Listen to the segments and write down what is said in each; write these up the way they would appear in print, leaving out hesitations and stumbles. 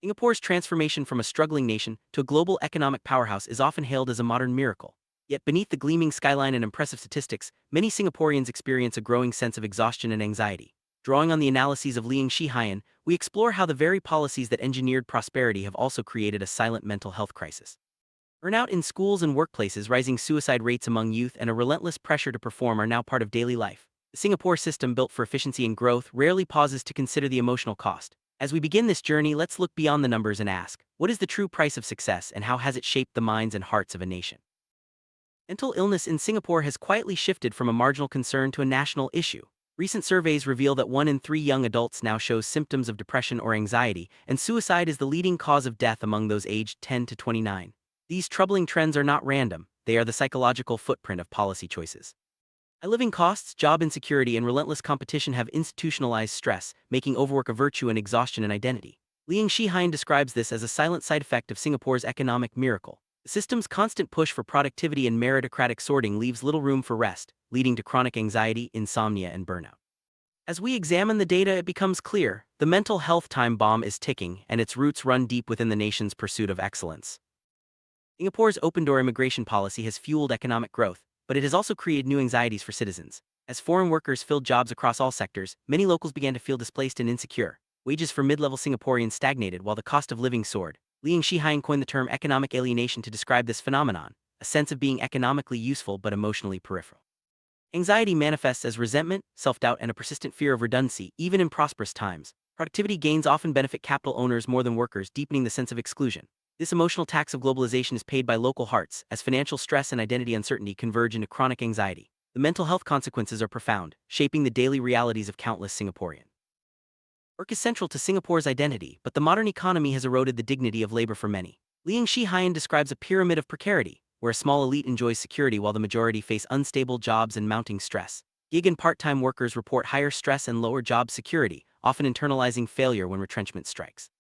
Singapore's transformation from a struggling nation to a global economic powerhouse is often hailed as a modern miracle. Yet beneath the gleaming skyline and impressive statistics, many Singaporeans experience a growing sense of exhaustion and anxiety. Drawing on the analyses of Liang Shihian, we explore how the very policies that engineered prosperity have also created a silent mental health crisis. Burnout in schools and workplaces, rising suicide rates among youth, and a relentless pressure to perform are now part of daily life. The Singapore system, built for efficiency and growth, rarely pauses to consider the emotional cost. As we begin this journey, let's look beyond the numbers and ask, what is the true price of success and how has it shaped the minds and hearts of a nation? Mental illness in Singapore has quietly shifted from a marginal concern to a national issue. Recent surveys reveal that 1 in 3 young adults now shows symptoms of depression or anxiety, and suicide is the leading cause of death among those aged 10 to 29. These troubling trends are not random, they are the psychological footprint of policy choices. High living costs, job insecurity, and relentless competition have institutionalized stress, making overwork a virtue and exhaustion an identity. Liang Shihian describes this as a silent side effect of Singapore's economic miracle. The system's constant push for productivity and meritocratic sorting leaves little room for rest, leading to chronic anxiety, insomnia, and burnout. As we examine the data, it becomes clear the mental health time bomb is ticking, and its roots run deep within the nation's pursuit of excellence. Singapore's open-door immigration policy has fueled economic growth, but it has also created new anxieties for citizens. As foreign workers filled jobs across all sectors, many locals began to feel displaced and insecure. Wages for mid-level Singaporeans stagnated while the cost of living soared. Liang Shihian coined the term economic alienation to describe this phenomenon, a sense of being economically useful but emotionally peripheral. Anxiety manifests as resentment, self-doubt, and a persistent fear of redundancy, even in prosperous times. Productivity gains often benefit capital owners more than workers, deepening the sense of exclusion. This emotional tax of globalization is paid by local hearts, as financial stress and identity uncertainty converge into chronic anxiety. The mental health consequences are profound, shaping the daily realities of countless Singaporeans. Work is central to Singapore's identity, but the modern economy has eroded the dignity of labor for many. Liang Shihian describes a pyramid of precarity, where a small elite enjoys security while the majority face unstable jobs and mounting stress. Gig and part-time workers report higher stress and lower job security, often internalizing failure when retrenchment strikes.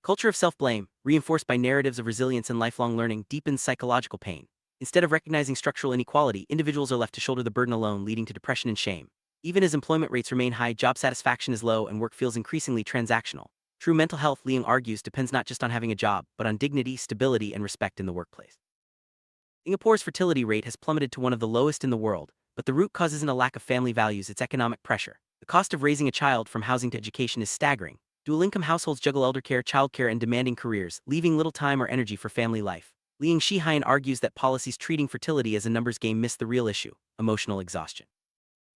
Culture of self-blame, reinforced by narratives of resilience and lifelong learning, deepens psychological pain. Instead of recognizing structural inequality, individuals are left to shoulder the burden alone, leading to depression and shame. Even as employment rates remain high, job satisfaction is low and work feels increasingly transactional. True mental health, Liang argues, depends not just on having a job, but on dignity, stability, and respect in the workplace. Singapore's fertility rate has plummeted to one of the lowest in the world, but the root cause isn't a lack of family values, it's economic pressure. The cost of raising a child, from housing to education, is staggering. Dual-income households juggle eldercare, childcare, and demanding careers, leaving little time or energy for family life. Liang Shihian argues that policies treating fertility as a numbers game miss the real issue: emotional exhaustion.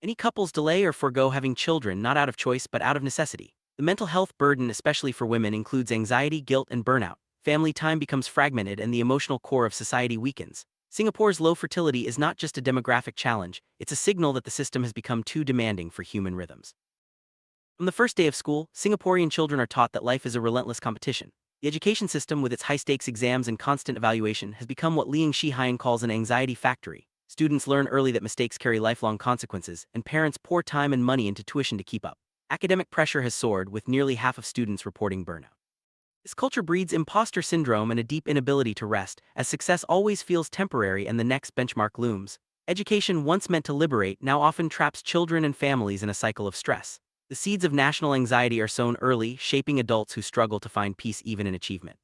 Many couples delay or forego having children not out of choice but out of necessity. The mental health burden, especially for women, includes anxiety, guilt, and burnout. Family time becomes fragmented and the emotional core of society weakens. Singapore's low fertility is not just a demographic challenge, it's a signal that the system has become too demanding for human rhythms. From the first day of school, Singaporean children are taught that life is a relentless competition. The education system, with its high-stakes exams and constant evaluation, has become what Liang Shihian calls an anxiety factory. Students learn early that mistakes carry lifelong consequences, and parents pour time and money into tuition to keep up. Academic pressure has soared, with nearly half of students reporting burnout. This culture breeds imposter syndrome and a deep inability to rest, as success always feels temporary and the next benchmark looms. Education, once meant to liberate, now often traps children and families in a cycle of stress. The seeds of national anxiety are sown early, shaping adults who struggle to find peace even in achievement.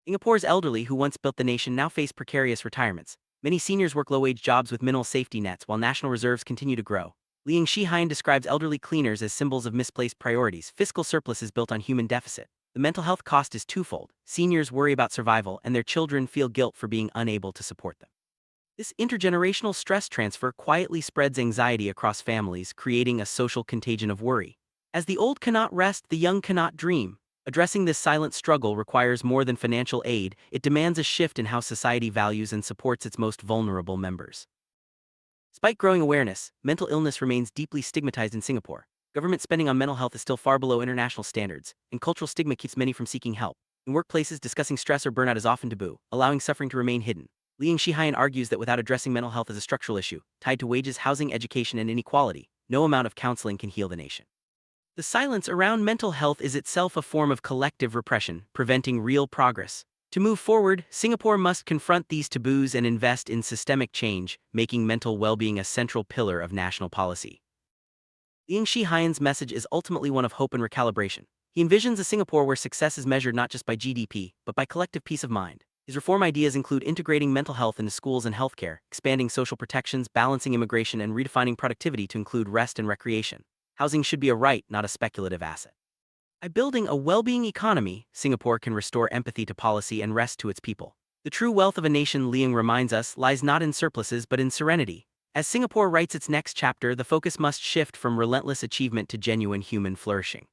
Singapore's elderly, who once built the nation, now face precarious retirements. Many seniors work low-wage jobs with minimal safety nets while national reserves continue to grow. Liang Shihian describes elderly cleaners as symbols of misplaced priorities. Fiscal surplus is built on human deficit. The mental health cost is twofold. Seniors worry about survival, and their children feel guilt for being unable to support them. This intergenerational stress transfer quietly spreads anxiety across families, creating a social contagion of worry. As the old cannot rest, the young cannot dream. Addressing this silent struggle requires more than financial aid, it demands a shift in how society values and supports its most vulnerable members. Despite growing awareness, mental illness remains deeply stigmatized in Singapore. Government spending on mental health is still far below international standards, and cultural stigma keeps many from seeking help. In workplaces, discussing stress or burnout is often taboo, allowing suffering to remain hidden. Liang Shihian argues that without addressing mental health as a structural issue, tied to wages, housing, education, and inequality, no amount of counseling can heal the nation. The silence around mental health is itself a form of collective repression, preventing real progress. To move forward, Singapore must confront these taboos and invest in systemic change, making mental well-being a central pillar of national policy. Liang Shihian's message is ultimately one of hope and recalibration. He envisions a Singapore where success is measured not just by GDP, but by collective peace of mind. His reform ideas include integrating mental health into schools and healthcare, expanding social protections, balancing immigration, and redefining productivity to include rest and recreation. Housing should be a right, not a speculative asset. By building a well-being economy, Singapore can restore empathy to policy and rest to its people. The true wealth of a nation, Leung reminds us, lies not in surpluses but in serenity. As Singapore writes its next chapter, the focus must shift from relentless achievement to genuine human flourishing.